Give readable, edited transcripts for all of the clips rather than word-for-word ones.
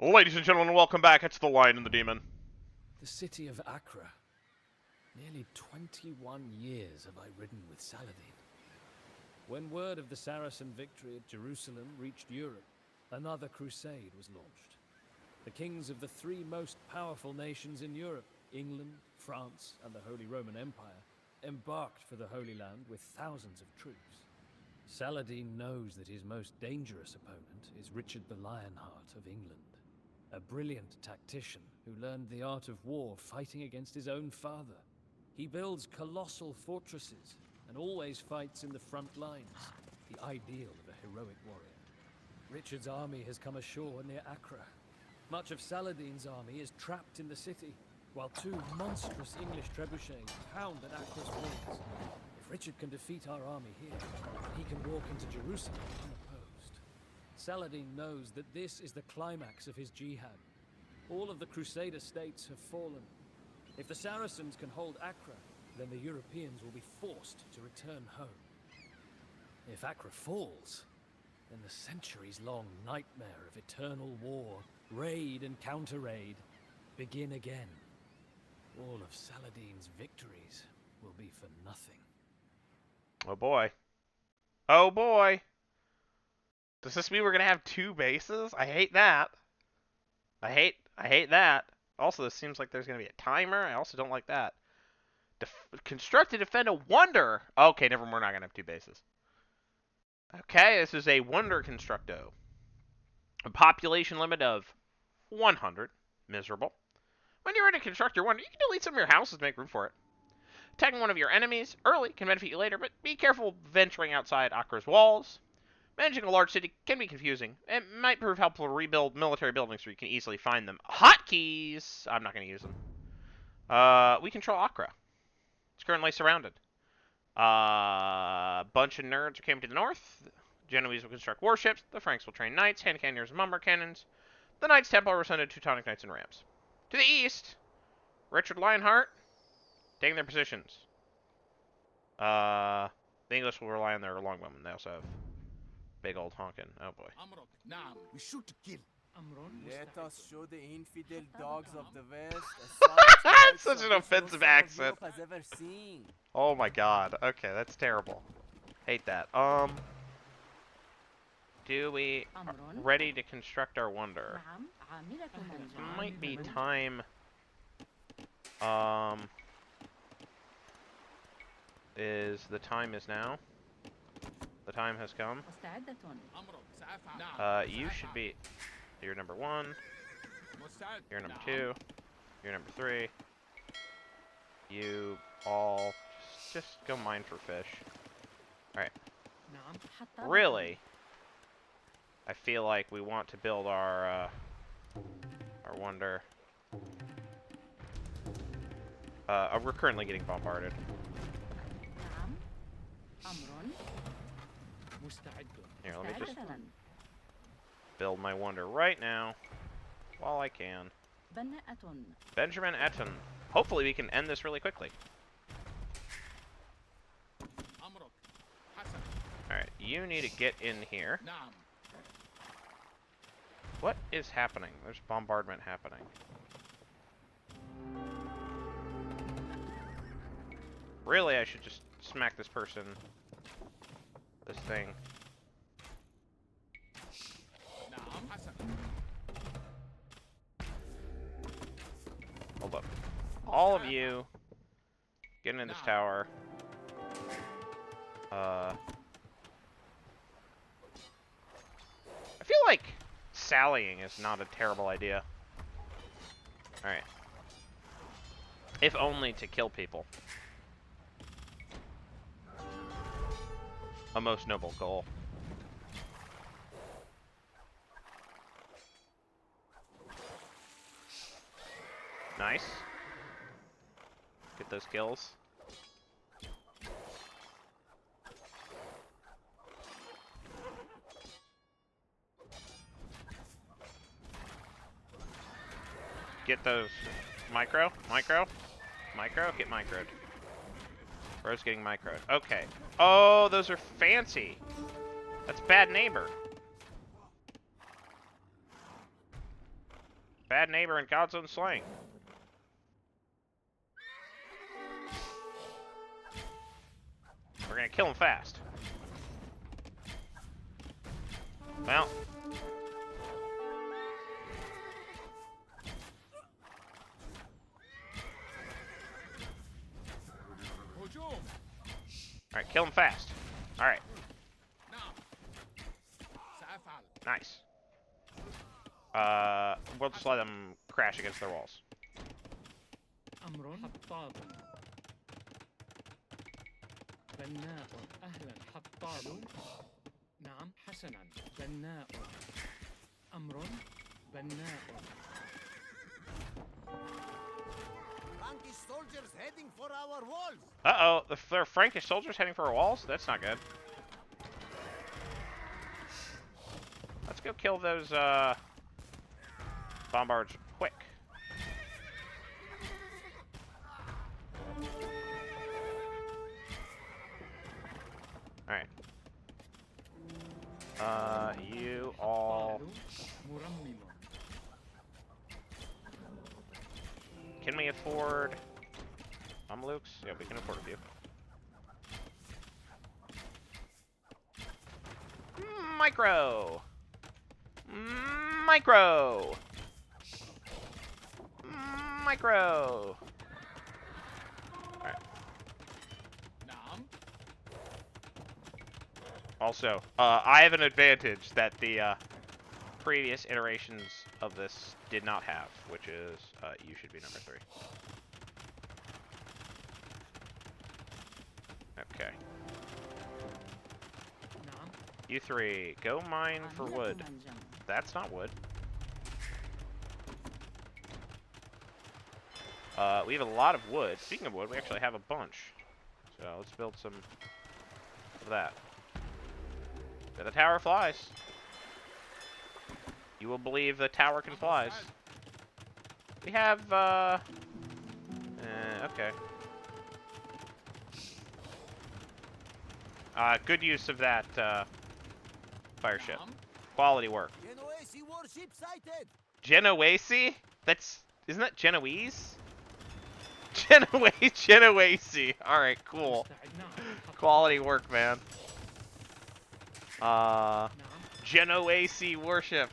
Ladies and gentlemen, welcome back. It's the Lion and the Demon. The city of Acre. Nearly 21 years have I ridden with Saladin. When word of the Saracen victory at Jerusalem reached Europe, another crusade was launched. The kings of the three most powerful nations in Europe, England, France, and the Holy Roman Empire, embarked for the Holy Land with thousands of troops. Saladin knows that his most dangerous opponent is Richard the Lionheart of England. A brilliant tactician who learned the art of war fighting against his own father. He builds colossal fortresses and always fights in the front lines, the ideal of a heroic warrior. Richard's army has come ashore near Acre. Much of Saladin's army is trapped in the city, while two monstrous English trebuchets pound at Acre's walls. If Richard can defeat our army here, he can walk into Jerusalem unopposed. Saladin knows that this is the climax of his jihad. All of the Crusader states have fallen. If the Saracens can hold Acre, then the Europeans will be forced to return home. If Acre falls, then the centuries-long nightmare of eternal war, raid and counter-raid, begin again. All of Saladin's victories will be for nothing. Oh boy. Oh boy. Does this mean we're gonna have two bases? I hate that. I hate that. Also, this seems like there's gonna be a timer. I also don't like that. Construct to defend a wonder. Okay, never mind. We're not gonna have two bases. Okay, this is a wonder constructo. A population limit of 100. Miserable. When you're ready to construct your wonder, you can delete some of your houses to make room for it. Attacking one of your enemies early can benefit you later, but be careful venturing outside Acre's walls. Managing a large city can be confusing. It might prove helpful to rebuild military buildings so you can easily find them. Hotkeys! I'm not going to use them. We control Acre. It's currently surrounded. Bunch of nerds came to the north. Genoese will construct warships. The Franks will train knights, hand cannons, and bomber cannons. The Knights Templar will send Teutonic knights and rams. To the east, Richard Lionheart taking their positions. The English will rely on their longbowmen. They also have big old honkin'. Oh boy. We shoot to kill. Let us show the infidel dogs of the West a sight Such an no offensive son of accent. Europe has ever seen. Oh my god. Okay, that's terrible. Hate that. Do we ready to construct our wonder? It might be time. The time is now. The time has come. You should be. You're number 1. You're number 2. You're number 3. You all just go mine for fish. Alright. Really? I feel like we want to build our wonder. We're currently getting bombarded. Here, let me just build my wonder right now, while I can. Benjamin Etten. Hopefully we can end this really quickly. Alright, you need to get in here. What is happening? There's bombardment happening. Really, I should just smack this person. This thing. Hold up. All of you, get in this tower. I feel like sallying is not a terrible idea. Alright. If only to kill people. A most noble goal. Nice. Get those kills. Get those micro, get microed. Bro's getting microed. Okay. Oh, those are fancy. That's bad neighbor. Bad neighbor in God's own slang. We're gonna kill him fast. Well. Alright, kill him fast. Alright. Nice. We'll just let them crash against their walls. Frankish soldiers heading for our walls. Uh-oh, there are Frankish soldiers heading for our walls? That's not good. Let's go kill those, bombards quick. Alright. You all... Can we afford... Mamelukes? Yeah, we can afford a few. Micro! Micro! Micro! Alright. Also, I have an advantage that the previous iterations of this did not have, which is you should be number 3. Okay. You 3, go mine for wood. That's not wood. We have a lot of wood. Speaking of wood, we actually have a bunch. So let's build some of that. There the tower flies. You will believe the tower can flies. We have, okay. Good use of that, fire ship. Quality work. Genoese warship sighted. Genoese? Isn't that Genoese? Genoese. Alright, cool. Quality work, man. Genoese warship.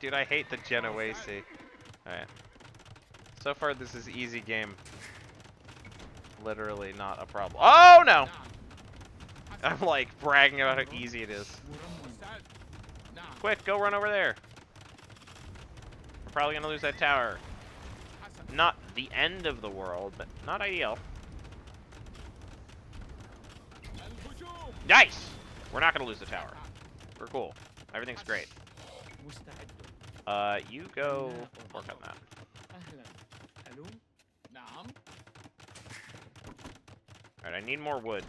Dude, I hate the Genoese. Alright. So far, this is easy game. Literally not a problem. Oh, no! I'm, like, bragging about how easy it is. Quick, go run over there. We're probably gonna lose that tower. Not the end of the world, but not ideal. Nice! We're not gonna lose the tower. We're cool. Everything's great. You go work on that. Alright, I need more wood.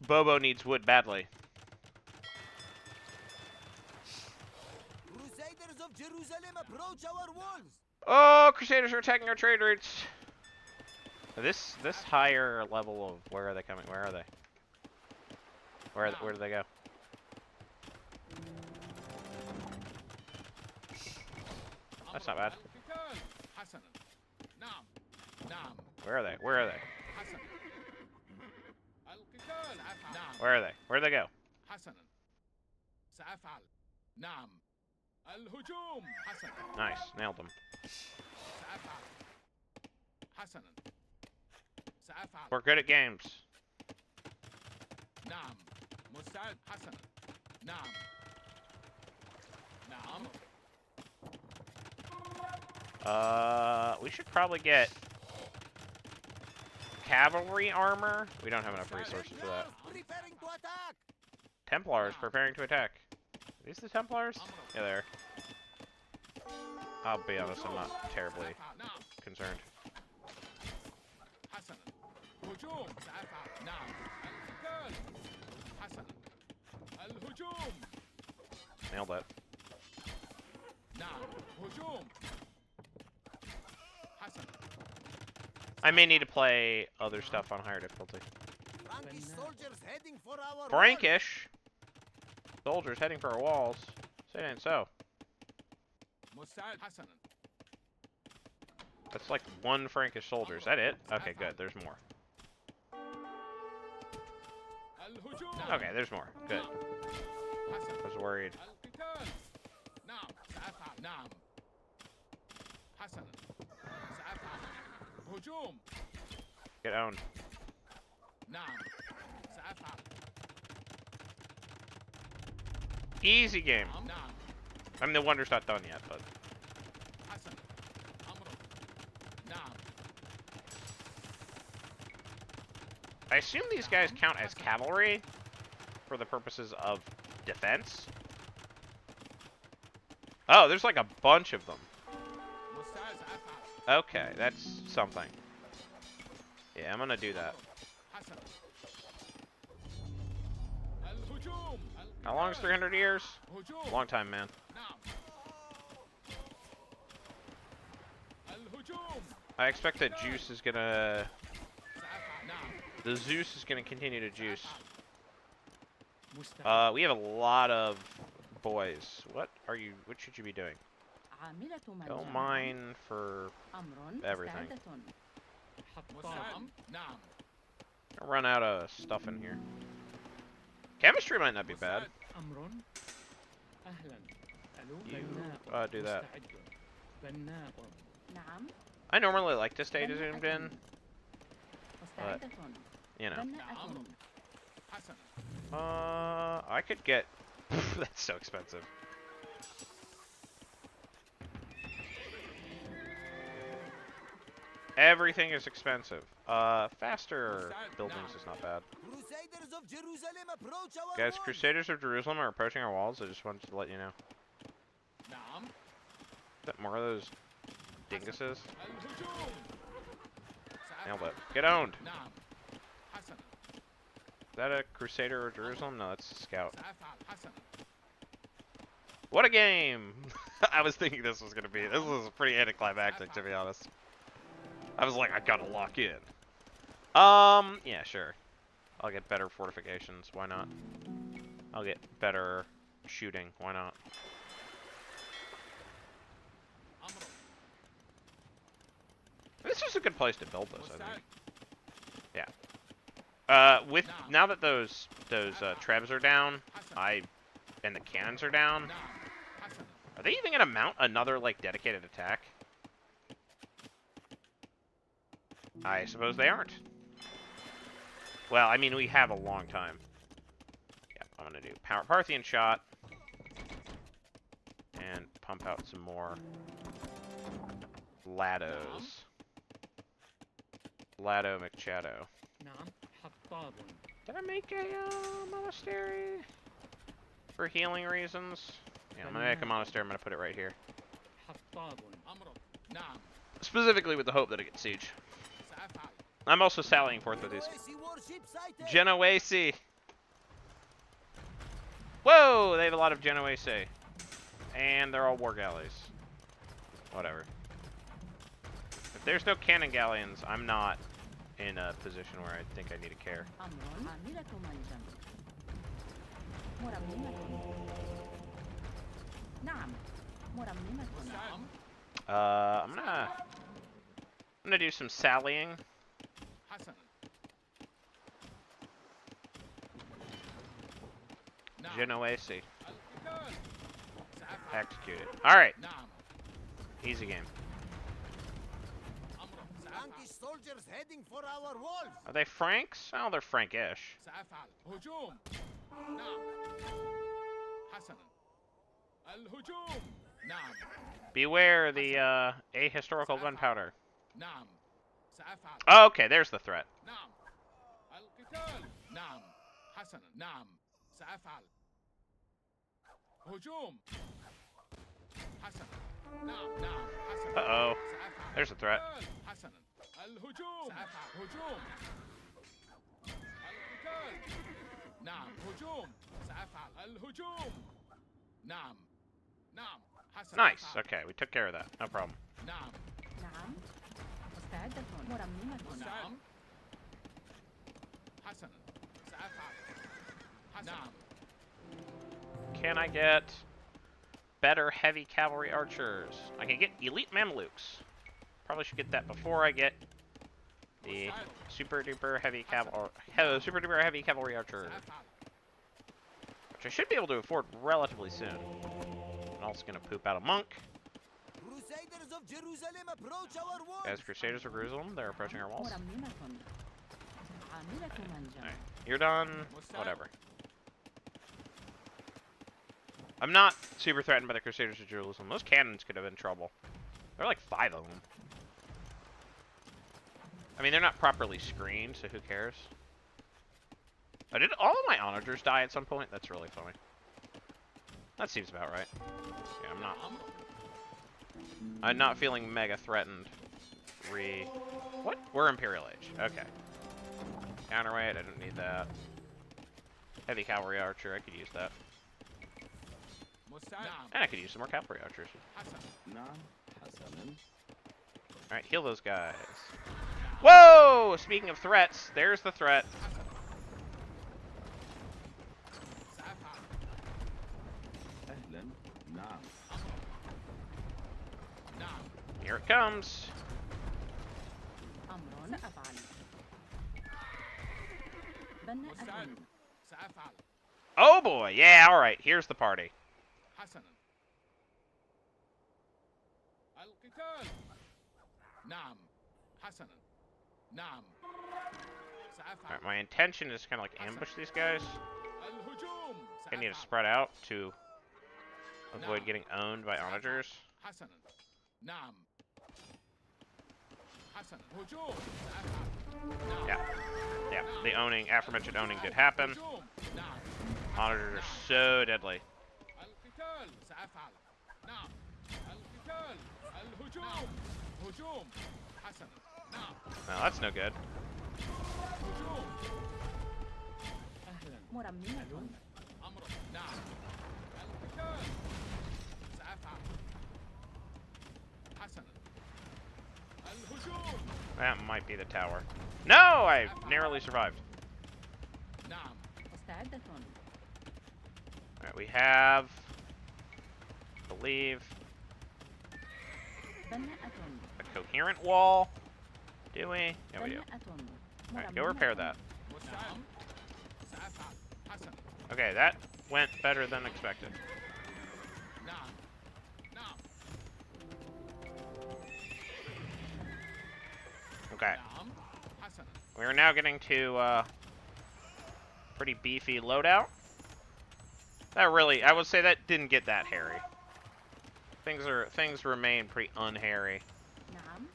Bobo needs wood badly. Crusaders of Jerusalem approach our walls. Oh, Crusaders are attacking our trade routes. This higher level of where are they coming? Where are they? Where do they go? That's not bad. Where are they? Where are they? Where are they? Where'd they go? Nice, nailed them. We're good at games. We should probably get cavalry armor. We don't have enough resources for that. Preparing to attack. Templars preparing to attack. Are these the Templars? Yeah, they are. I'll be honest, I'm not terribly concerned. Nailed it. I may need to play other stuff on higher difficulty. Frankish soldiers heading for our walls. Frankish soldiers heading for our walls. Say it ain't so. مساعد حسنا. That's like one Frankish soldier. Is that it? Okay, good. There's more. الهجوم. Okay, there's more. Good. حسنا. I was worried. القتال. نعم سأفعل. نعم. حسنا. سأفعل. هجوم. Get owned. نعم سأفعل. Easy game. نعم. I mean, the wonder's not done yet, but حسنا. أمر. نعم. I assume these guys count as cavalry for the purposes of defense. Oh, there's like a bunch of them. مساعد سأفعل. Okay, that's something. Yeah, I'm gonna do that. حسنا. الهجوم. How long is 300 years? هجوم. Long time, man. نعم. الهجوم. I expect that Juice is gonna... سأفعل. نعم. The Zeus is gonna continue to juice. مستعد. We have a lot of boys. What are you... What should you be doing? عاملة Go منجمة. mine for... أمر everything. مستعدة. مساعد. نعم. Run out of stuff in here. Chemistry might not be bad. أمر. أهلا. ألو. You, بناء. do that. مستعد. بناء. نعم I normally like to stay zoomed in. مستعدة. You know. بناءة. حسنا. I could get... That's so expensive. Everything is expensive. Faster buildings is not bad. Crusaders of Jerusalem approach our Guys, walls. Crusaders of Jerusalem are approaching our walls. I just wanted to let you know. نعم. Is that more of those dinguses? الهجوم. Nailed سأفعل. it. Get owned! نعم. حسنا. Is that a Crusader of Jerusalem? No, that's a Scout. سأفعل. حسنا. What a game! I was thinking this was gonna be... This was pretty anticlimactic, to be honest. I was like, I gotta lock in. Yeah, sure. I'll get better fortifications. Why not? I'll get better shooting. Why not? أمر. This is a good place to build this, I مساعد. think. With now that those trebs are down, and the cannons are down, نعم. حسنا. are they even gonna mount another like dedicated attack? I suppose they aren't. Well, I mean, we have a long time. Yeah, I'm gonna do Parthian shot and pump out some more Lados. Lado McChado. نعم. حطاب. Did I make a monastery for healing reasons? Yeah, I'm gonna make a monastery. I'm gonna put it right here, حطاب. أمر. نعم. specifically with the hope that it gets siege. سأفعل. I'm also sallying forth with these Genoese warship sighted. Genoese. Whoa, they have a lot of Genoese, and they're all war galleys. Whatever. If there's no cannon galleons, I'm not in a position where I think I need to care. أمر عاملة منجمة. مرممة. نعم مرممة. نعم. I'm gonna do some sallying. حسنا. نعم. Genoese. القتال. سأفعل. Executed. Alright, نعم. easy game. أمر. Frankish سأفعل. soldiers heading for our walls. Are they Franks? Oh, they're Frankish. سأفعل. هجوم. نعم. حسنا. الهجوم. نعم. Beware the ahistorical gunpowder. نعم. سأفعل. Oh, okay, there's the threat. نعم. القتال. نعم. حسنا. نعم. سأفعل. هجوم. حسنا. نعم. نعم. حسنا. Uh-oh. سأفعل. There's a threat. القتال. حسنا. الهجوم. سأفعل. هجوم. القتال. نعم. هجوم. سأفعل. الهجوم. نعم. نعم. حسنا. Nice. أفعل. Okay, we took care of that. No problem. نعم. نعم مستعدة. مرممة. نعم. حسنا. سأفعل. نعم. Can I get better heavy cavalry archers. I can get elite Mamelukes. Probably should get that before I get the super duper heavy cavalry archer, which I should be able to afford relatively soon. I'm also gonna poop out a monk. Crusaders of Jerusalem approach our walls. As Crusaders of Jerusalem, they're approaching our walls. مرممة. عاملة منجم. Alright, you're done. Whatever. I'm not super threatened by the Crusaders of Jerusalem. Those cannons could have been trouble. There are like 5 of them. I mean, they're not properly screened, so who cares? Oh, did all of my onagers die at some point? That's really funny. That seems about right. Yeah, I'm not feeling mega threatened. What? We're Imperial Age. Okay. Counterweight, I don't need that. Heavy cavalry archer, I could use that. And I could use some more cavalry archers. Alright, heal those guys. Whoa! Speaking of threats, there's the threat. Here it comes. أمر أفعل. بناءة. Oh boy, yeah, alright, here's the party. حسنا. القتال. نعم. حسنا. نعم. سأفعل. Alright, my intention is kind of like ambush these guys. الهجوم. I need to spread out to avoid getting owned by onagers. حسنا. نعم. حسنا. هجوم. سأفعل. نعم. Yeah, the aforementioned owning did happen. هجوم. نعم. Onagers are so deadly. القتال. سأفعل. نعم. القتال. الهجوم. هجوم. حسنا. نعم. Well, that's no good. هجوم. مرممة. أمر. نعم. القتال. سأفعل. حسنا. الهجوم. That might be the tower. No, I narrowly survived. نعم. مستعدة. Alright, we have, I believe, بناءة. a coherent wall. Do we? Yeah, we do. بناءة. Alright, go repair that. مستعد. سأفعل. حسنا. Okay, that went better than expected. نعم. نعم. Okay, نعم. حسنا. we are now getting to pretty beefy loadout. That really, I would say that didn't get that hairy. Things remain pretty unhairy. نعم.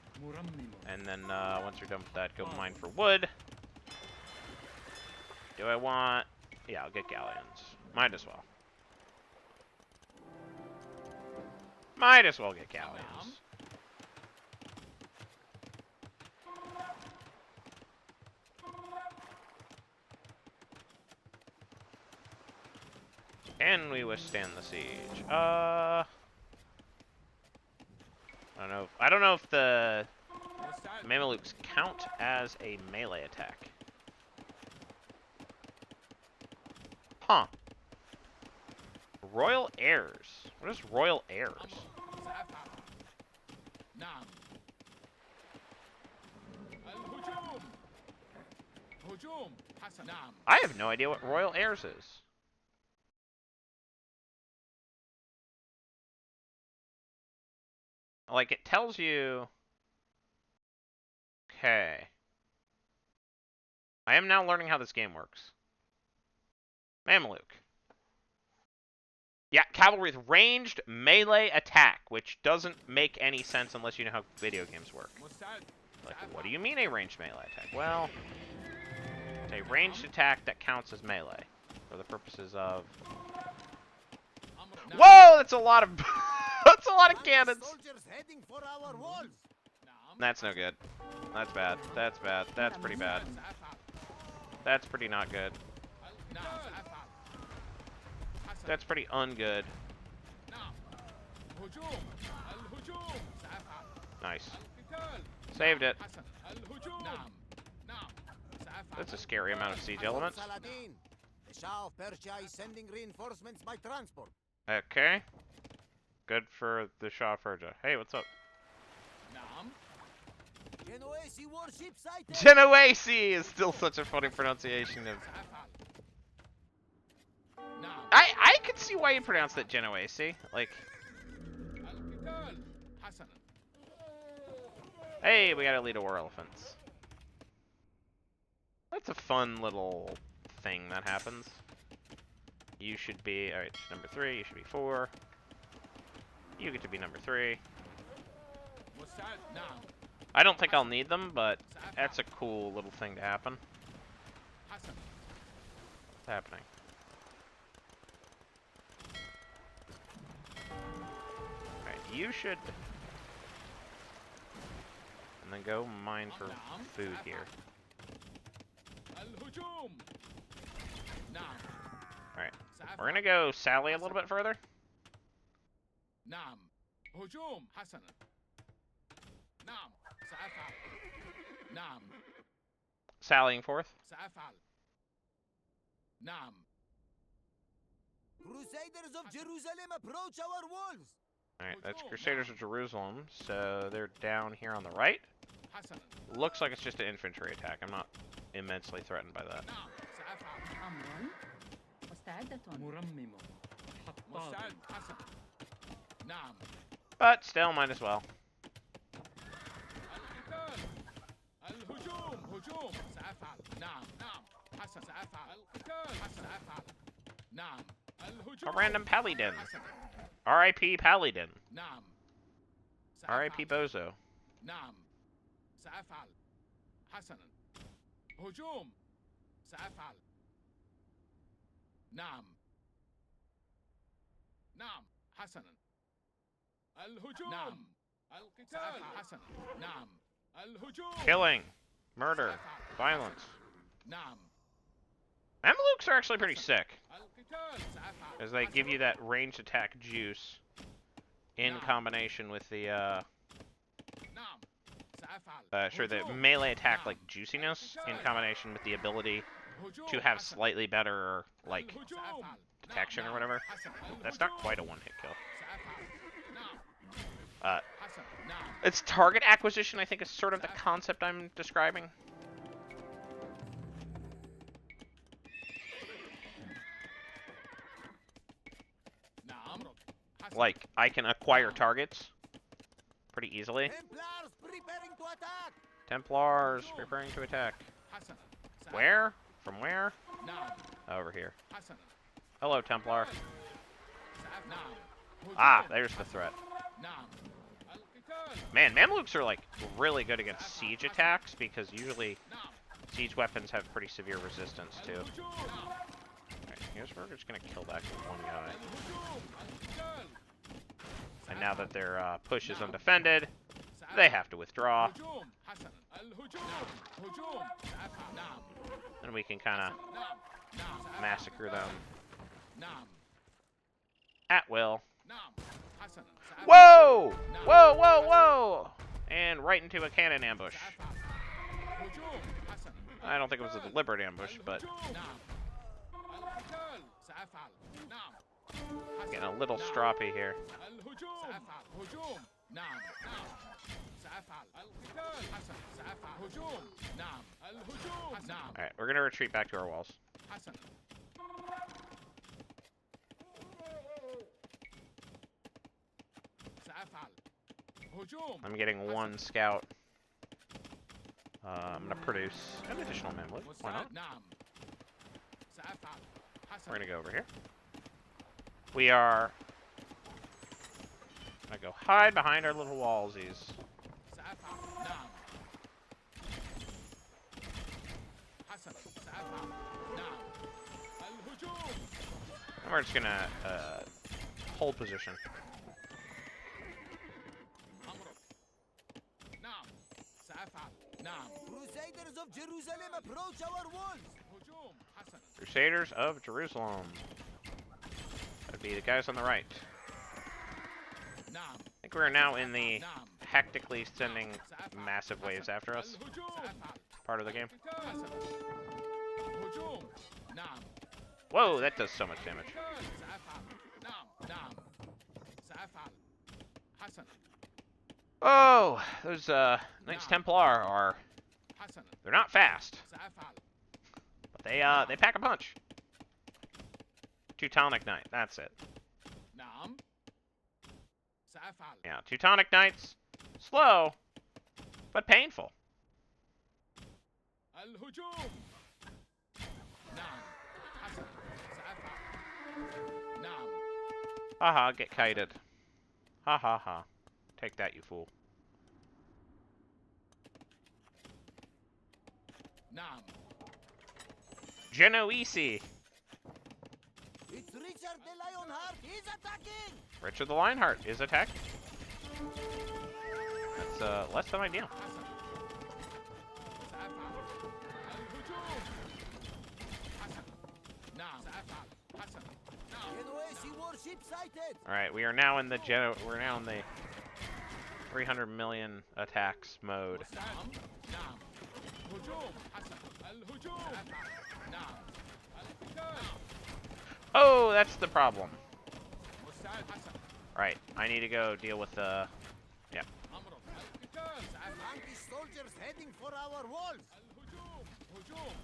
And then once you're done with that, go mine for wood. Do I want? Yeah, I'll get galleons. Might as well. Might as well get galleons. Can we withstand the siege? I don't know if the مستعد. Mamelukes count as a melee attack. Huh. Royal heirs. What is royal heirs? سأفعل. نعم. الهجوم. هجوم. حسنا. نعم. I have no idea what royal heirs is. Like, it tells you... Okay. I am now learning how this game works. Mameluke. Yeah, cavalry with ranged melee attack, which doesn't make any sense unless you know how video games work. مستعد. Like, what do you mean a ranged melee attack? Well, it's a ranged attack that counts as melee for the purposes of... أمر. نعم. Whoa, that's a lot of... that's a lot of cannons! Soldiers heading for our walls. نعم. That's no good. That's bad. That's bad. That's pretty bad. سأفعل. That's pretty not good. نعم. سأفعل. حسنا. That's pretty ungood. نعم. هجوم. الهجوم. سأفعل. Nice. القتال. Saved it. حسنا. الهجوم. نعم. نعم. سأفعل. That's a scary amount of siege Lord elements. Saladin, the Shah of Persia is sending reinforcements by transport. Okay. Good for the Shah of Persia. Hey, what's up? نعم. Genoese warship sighted. Genoese is still such a funny pronunciation of. سأفعل. نعم. I could see why you pronounce it Genoese. Like, القتال. حسنا. hey, we got Elite War Elephants. That's a fun little thing that happens. You should be, alright, number 3, you should be 4. You get to be number 3. مستعد. نعم. I don't think I'll need them, but that's a cool little thing to happen. حسنا. What's happening? Alright, you should... And then go mine for نعم. food here. الهجوم. نعم. Alright, سأفعل. we're gonna go Sally a little bit further. نعم. هجوم. حسنا. نعم. سأفعل. نعم. Sallying forth. سأفعل. نعم. Crusaders of Jerusalem approach our walls. Alright, that's Crusaders of Jerusalem, so they're down here on the right. حسنا. Looks like it's just an infantry attack. I'm not immensely threatened by that. نعم. سأفعل. أمر مستعدة. مرمم. مستعد. حسنا. نعم. But still, might as well. القتال. الهجوم. هجوم. سأفعل. نعم. نعم. حسن. سأفعل. القتال. حسن. سأفعل. نعم. الهجوم. A random Paladin. حسن. R.I.P. Paladin. نعم. R.I.P. سأفعل. Bozo. نعم. سأفعل. حسنا. هجوم. سأفعل. نعم. نعم. حسنا. الهجوم. نعم. القتال. حسنا. نعم. الهجوم. Killing. Murder. Violence. نعم. Mamelukes are actually pretty sick, القتال. سأفعل. as they give you that ranged attack juice in combination with the, نعم. سأفعل. sure, the هجوم. melee attack, نعم. like, juiciness in combination with the ability هجوم. to have حسنا. slightly better, like, الهجوم. نعم. protection or نعم. whatever. حسنا. That's not الهجوم. quite a one-hit kill. سأفعل. نعم. Uh, حسنا. نعم. It's target acquisition, I think, is sort of the concept I'm describing. نعم. حسنا. Like, I can acquire targets pretty easily. Templars preparing to attack. Templars preparing to attack. حسنا. سأفعل. Where? From where? نعم. Over here. حسنا. Hello, Templar. سأفعل. نعم. هجوم. Ah, there's the threat. نعم. القتال. Man, Mamluks are, like, really good against siege attacks, because usually نعم. siege weapons have pretty severe resistance, too. الهجوم. نعم. Alright, here's where we're just gonna kill that one guy. الهجوم. القتال. And now that their push is undefended, they have to withdraw, هجوم. حسنا. الهجوم. هجوم. سأفعل. نعم. and we can kind of نعم. نعم. massacre them نعم. at will. نعم. حسنا. سأفعل. Whoa! Whoa, whoa, whoa! And right into a cannon ambush. سأفعل. هجوم. حسنا. I don't think it was a deliberate ambush, but الهجوم. نعم. القتال. سأفعل. نعم. حسنا. getting a little نعم. stroppy here. الهجوم. سأفعل. هجوم. نعم. نعم. سأفعل. القتال. حسنا. سأفعل. هجوم. نعم. الهجوم. نعم. Alright, we're gonna retreat back to our walls. حسنا. سأفعل. هجوم. I'm getting one scout. I'm gonna produce an additional Mamluk. Why not? مستعد. نعم. سأفعل. حسنا. We're gonna go over here. We are gonna go hide behind our little wallsies. سأفعل. نعم. حسنا. سأفعل. نعم. الهجوم. And we're just gonna hold position. أمرك. نعم. سأفعل. نعم. Crusaders of Jerusalem approach our walls. هجوم. حسنا. Crusaders of Jerusalem. That'd be the guys on the right. نعم. I think we're now in the نعم. hectically sending massive waves after us الهجوم. سأفعل. part of the game. القتال. هجوم. نعم. Whoa, that does so much damage. القتال. سأفعل. نعم. نعم. سأفعل. حسنا Oh, those Knights Templar are, حسنا they're not fast, سأفعل but they pack a punch. Teutonic Knight, that's it. نعم سأفعل Yeah, Teutonic Knights, slow, but painful. الهجوم نعم حسنا سأفعل نعم Haha, get kited. Ha ha ha. Take that, you fool. نعم Genoese. It's Richard the Lionheart. He's attacking. Richard the Lionheart is attacking. That's less than ideal. حسنا سأفعل الهجوم حسنا نعم سأفعل حسنا نعم Genoese warship sighted. All right, we're now in the 300 million attacks mode. نعم نعم هجوم حسنا الهجوم سأفعل نعم القتال Oh, that's the problem. مستعد حسنا All right, I need to go deal with the. Yeah. أمر القتال سأفعل Frankish soldiers heading for our walls. الهجوم هجوم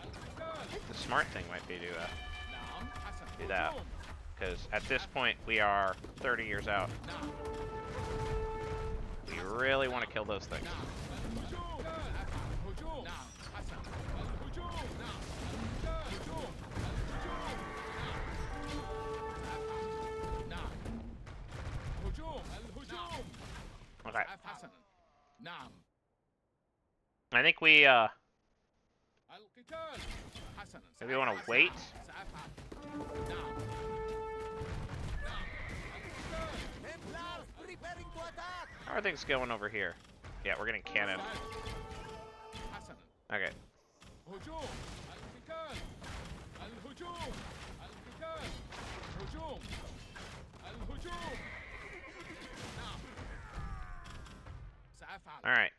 القتال The smart thing might be to نعم حسنا do that, هجوم because at this point we are 30 years out. نعم We really want to kill those things. نعم الهجوم سأفعل هجوم نعم حسنا الهجوم نعم القتال هجوم الهجوم نعم سأفعل نعم هجوم الهجوم Okay. حسنا نعم I think we القتال حسنا maybe want to سأفعل. wait. سأفعل نعم نعم القتال Templars preparing to attack. How are things going over here? Yeah, we're getting cannon. حسنا Okay. هجوم القتال الهجوم القتال هجوم الهجوم نعم سأفعل All right.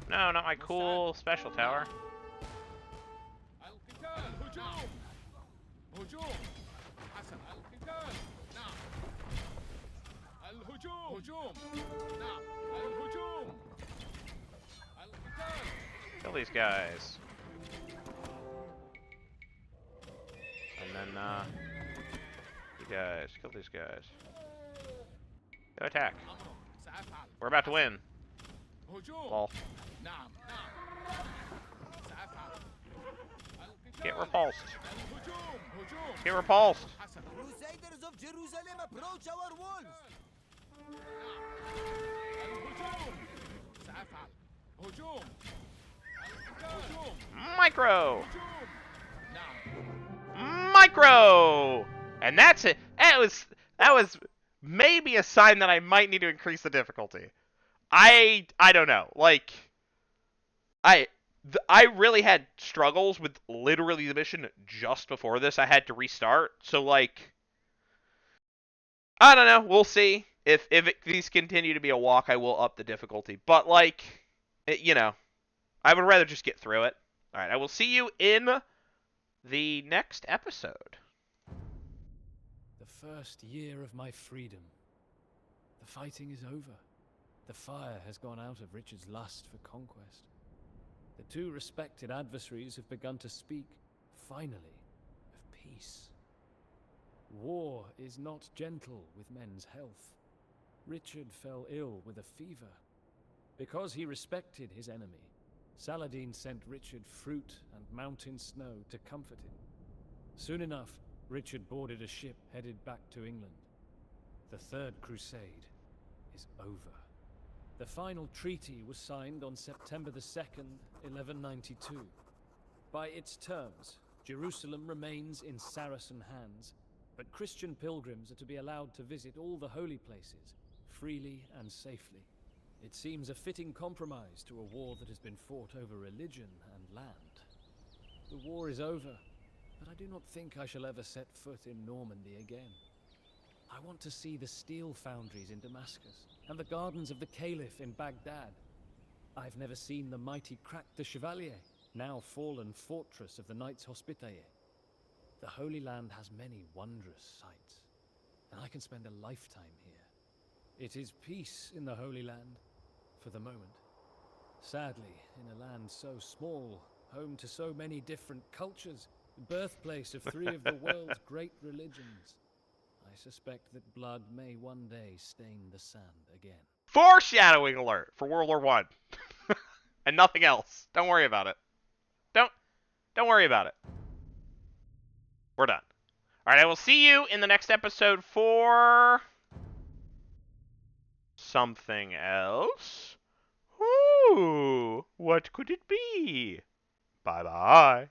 No, not my cool special tower. القتال هجوم هجوم حسنا القتال نعم الهجوم هجوم نعم الهجوم القتال Kill these guys. And then, you guys. Kill these guys. Go attack. أمر سأفعل We're about to win. هجوم Lol. نعم نعم سأفعل القتال Get repulsed. الهجوم هجوم Get repulsed. حسنا Crusaders of Jerusalem approach our walls. نعم الهجوم سأفعل هجوم القتال هجوم Micro. هجوم نعم Micro. And that's it. That was maybe a sign that I might need to increase the difficulty. I don't know. Like, I really had struggles with literally the mission just before this. I had to restart. So like, I don't know. We'll see. If these continue to be a walk, I will up the difficulty. But like, I would rather just get through it. All right. I will see you in the next episode. The first year of my freedom. The fighting is over. The fire has gone out of Richard's lust for conquest. The two respected adversaries have begun to speak, finally, of peace. War is not gentle with men's health. Richard fell ill with a fever. Because he respected his enemy, Saladin sent Richard fruit and mountain snow to comfort him. Soon enough, Richard boarded a ship headed back to England. The Third Crusade is over. The final treaty was signed on September the 2nd, 1192. By its terms, Jerusalem remains in Saracen hands, but Christian pilgrims are to be allowed to visit all the holy places, freely and safely. It seems a fitting compromise to a war that has been fought over religion and land. The war is over, but I do not think I shall ever set foot in Normandy again. I want to see the steel foundries in Damascus and the gardens of the Caliph in Baghdad. I've never seen the mighty Crac de Chevalier, now fallen fortress of the Knights Hospitaller. The Holy Land has many wondrous sights. and I can spend a lifetime here. It is peace in the Holy Land, for the moment. Sadly, in a land so small, home to so many different cultures, birthplace of 3 of the world's great religions, I suspect that blood may one day stain the sand again. Foreshadowing alert for World War One, and nothing else. Don't worry about it. Don't worry about it. We're done. All right, I will see you in the next episode for something else. Ooh, what could it be? Bye-bye.